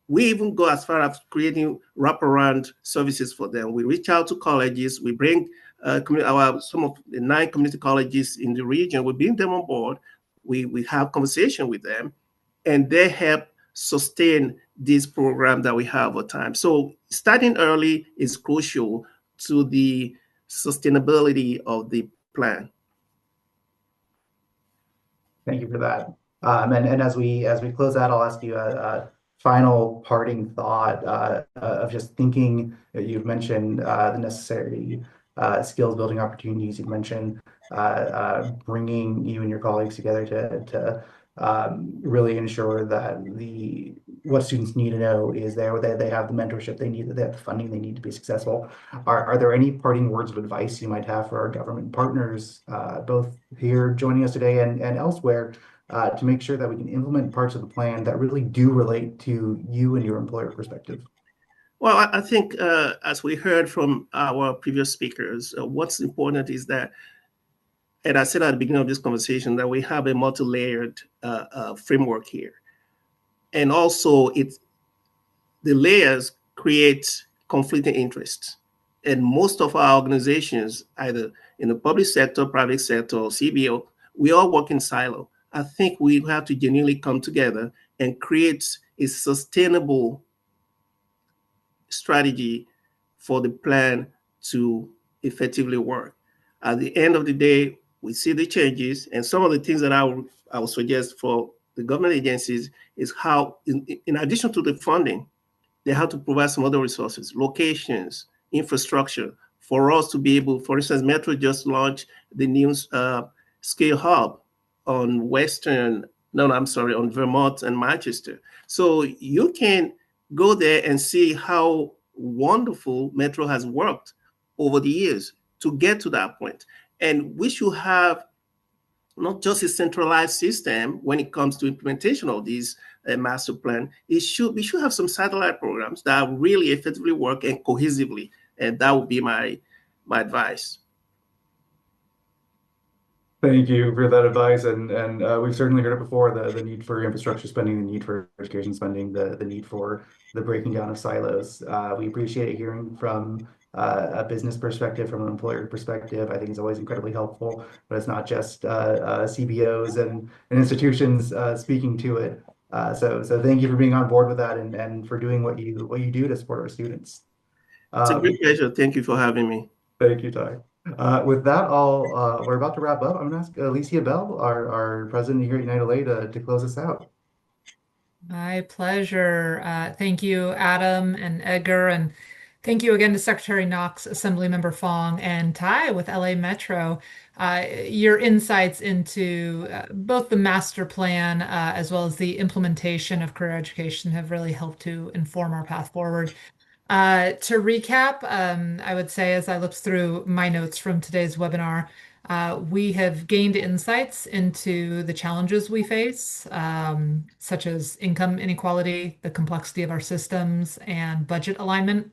We even go as far as creating wraparound services for them. We reach out to colleges. We bring some of the 9 community colleges in the region. We bring them on board. We have conversation with them, and they help sustain this program that we have over time. So starting early is crucial to the sustainability of the plan. Thank you for that. And as we close out, I'll ask you a final parting thought of just thinking. You've mentioned the necessary skills building opportunities. You've mentioned bringing you and your colleagues together to really ensure that what students need to know is they have the mentorship they need, that they have the funding they need to be successful. Are there any parting words of advice you might have for our government partners, both here joining us today and elsewhere, to make sure that we can implement parts of the plan that really do relate to you and your employer perspective? Well, I think as we heard from our previous speakers, what's important is that, and I said at the beginning of this conversation, that we have a multi-layered framework here. And also, the layers create conflicting interests. And most of our organizations, either in the public sector, private sector, or CBO, we all work in silo. I think we have to genuinely come together and create a sustainable strategy for the plan to effectively work. At the end of the day, we see the changes, and some of the things that I would suggest for the government agencies is how, in addition to the funding, they have to provide some other resources, locations, infrastructure, for us to be able, for instance, Metro just launched the new scale hub on on Vermont and Manchester. So you can go there and see how wonderful Metro has worked over the years to get to that point. And we should have not just a centralized system when it comes to implementation of these master plan. We should have some satellite programs that really effectively work and cohesively. And that would be my advice. Thank you for that advice, and we've certainly heard it before, the need for infrastructure spending, the need for education spending, the need for the breaking down of silos. We appreciate hearing from a business perspective, from an employer perspective. I think it's always incredibly helpful, but it's not just CBOs and institutions speaking to it. So thank you for being on board with that and for doing what you do to support our students. It's a great pleasure. Thank you for having me. Thank you, Tai. With that, we're about to wrap up. I'm going to ask Alicia Bell, our president here at United LA, to close us out. My pleasure. Thank you, Adam and Edgar, and thank you again to Secretary Knox, Assemblymember Fong, and Tai with LA Metro. Your insights into both the master plan as well as the implementation of career education have really helped to inform our path forward. To recap, I would say as I looked through my notes from today's webinar, we have gained insights into the challenges we face, such as income inequality, the complexity of our systems, and budget alignment.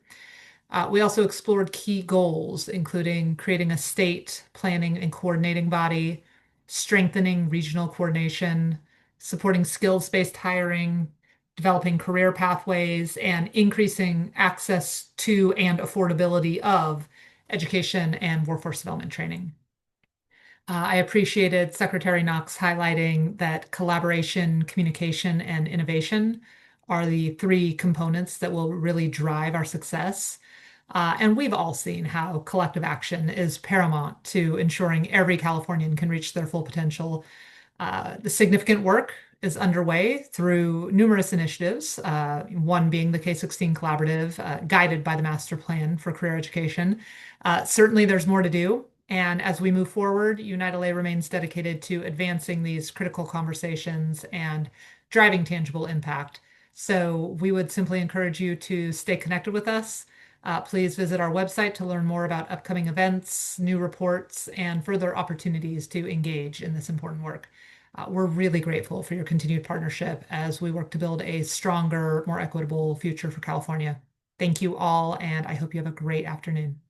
We also explored key goals, including creating a state planning and coordinating body, strengthening regional coordination, supporting skills-based hiring, developing career pathways, and increasing access to and affordability of education and workforce development training. I appreciated Secretary Knox highlighting that collaboration, communication, and innovation are the 3 components that will really drive our success. And we've all seen how collective action is paramount to ensuring every Californian can reach their full potential. The significant work is underway through numerous initiatives, one being the K-16 Collaborative, guided by the Master Plan for Career Education. Certainly there's more to do, And as we move forward, Unite LA remains dedicated to advancing these critical conversations and driving tangible impact. So we would simply encourage you to stay connected with us. Please visit our website to learn more about upcoming events, new reports, and further opportunities to engage in this important work. We're really grateful for your continued partnership as we work to build a stronger, more equitable future for California. Thank you all, and I hope you have a great afternoon.